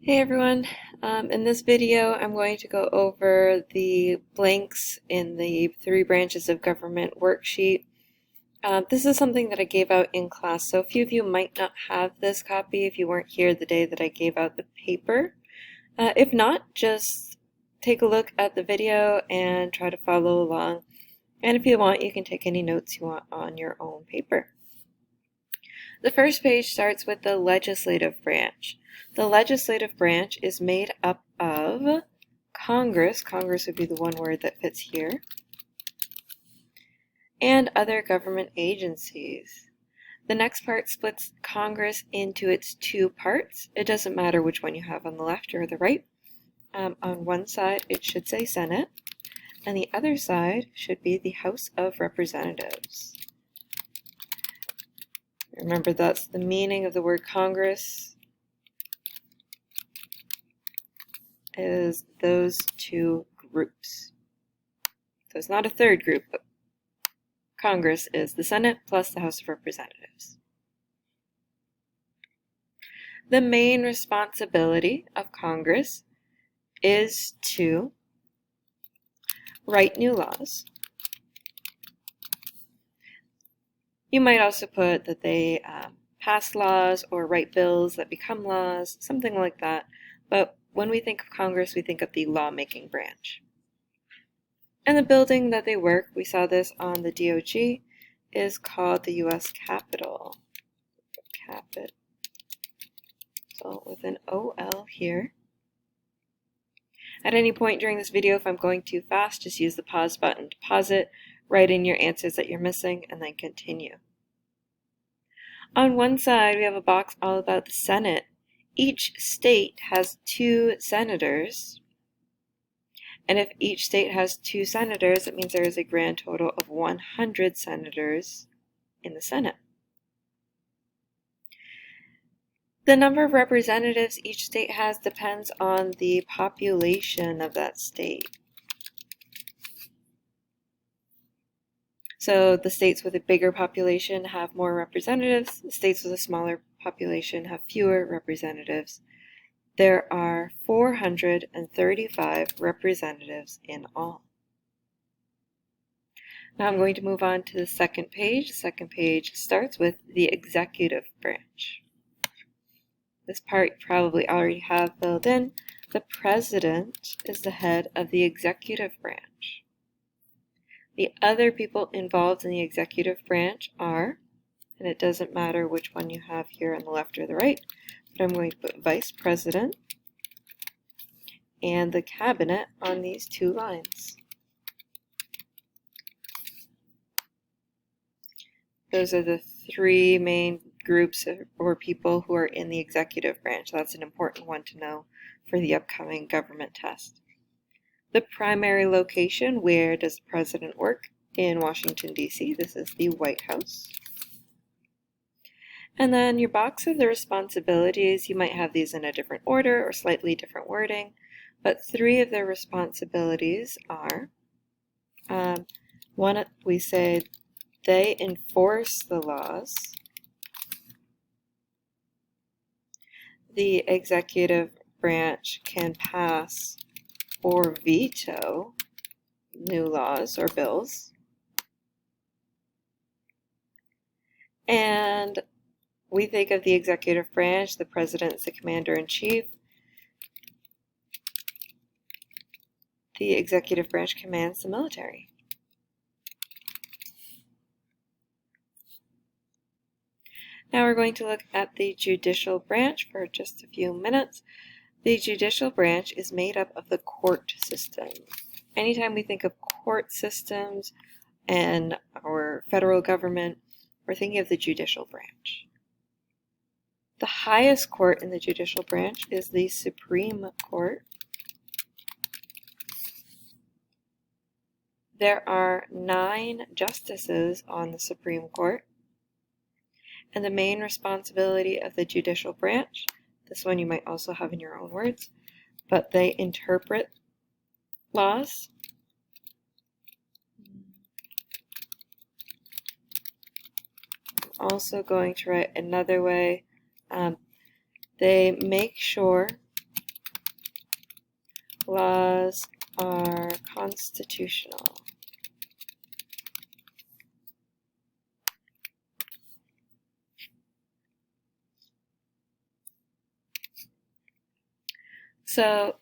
Hey everyone, in this video I'm going to go over the blanks in the 3 branches of government worksheet. This is something that I gave out in class, so a few of you might not have this copy if you weren't here the day that I gave out the paper. If not, just take a look at the video and try to follow along. And if you want, you can take any notes you want on your own paper. The first page starts with the legislative branch. The legislative branch is made up of Congress, Congress would be the one word that fits here, and other government agencies. The next part splits Congress into its 2 parts. It doesn't matter which one you have on the left or the right. On one side it should say Senate, and the other side should be the House of Representatives. Remember, that's the meaning of the word Congress, is those 2 groups. So it's not a third group, but Congress is the Senate plus the House of Representatives. The main responsibility of Congress is to write new laws. You might also put that they pass laws or write bills that become laws, something like that. But when we think of Congress, we think of the lawmaking branch. And the building that they work, we saw this on the DOG, is called the U.S. Capitol. Capitol with an OL here. At any point during this video, if I'm going too fast, just use the pause button to pause it, write in your answers that you're missing, and then continue. On one side, we have a box all about the Senate. Each state has 2 senators, and if each state has 2 senators, it means there is a grand total of 100 senators in the Senate. The number of representatives each state has depends on the population of that state. So the states with a bigger population have more representatives. The states with a smaller population have fewer representatives. There are 435 representatives in all. Now I'm going to move on to the second page. The second page starts with the executive branch. This part you probably already have filled in. The president is the head of the executive branch. The other people involved in the executive branch are, and it doesn't matter which one you have here on the left or the right, but I'm going to put vice president and the cabinet on these 2 lines. Those are the 3 main groups or people who are in the executive branch. That's an important one to know for the upcoming government test. The primary location, where does the president work? In Washington, D.C. This is the White House. And then your box of the responsibilities, you might have these in a different order or slightly different wording, but 3 of their responsibilities are, one, we say they enforce the laws. The executive branch can pass or veto new laws or bills. And we think of the executive branch, the president is the commander-in-chief. The executive branch commands the military. Now we're going to look at the judicial branch for just a few minutes. The judicial branch is made up of the court system. Anytime we think of court systems and our federal government, we're thinking of the judicial branch. The highest court in the judicial branch is the Supreme Court. There are 9 justices on the Supreme Court. And the main responsibility of the judicial branch, this one you might also have in your own words, but they interpret laws. I'm also going to write another way. They make sure laws are constitutional. So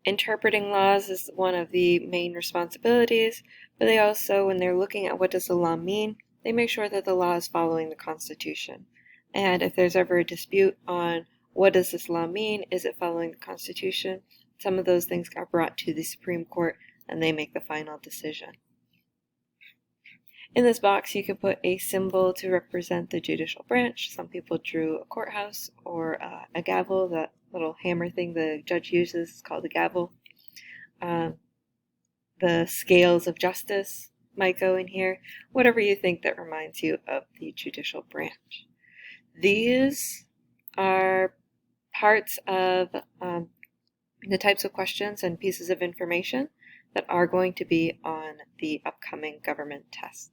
interpreting laws is one of the main responsibilities, but they also, when they're looking at what does the law mean, they make sure that the law is following the Constitution. And if there's ever a dispute on what does this law mean, is it following the Constitution, some of those things got brought to the Supreme Court and they make the final decision. In this box, you can put a symbol to represent the judicial branch. Some people drew a courthouse or a gavel. That little hammer thing the judge uses is called a gavel. The scales of justice might go in here. Whatever you think that reminds you of the judicial branch. These are parts of the types of questions and pieces of information that are going to be on the upcoming government test.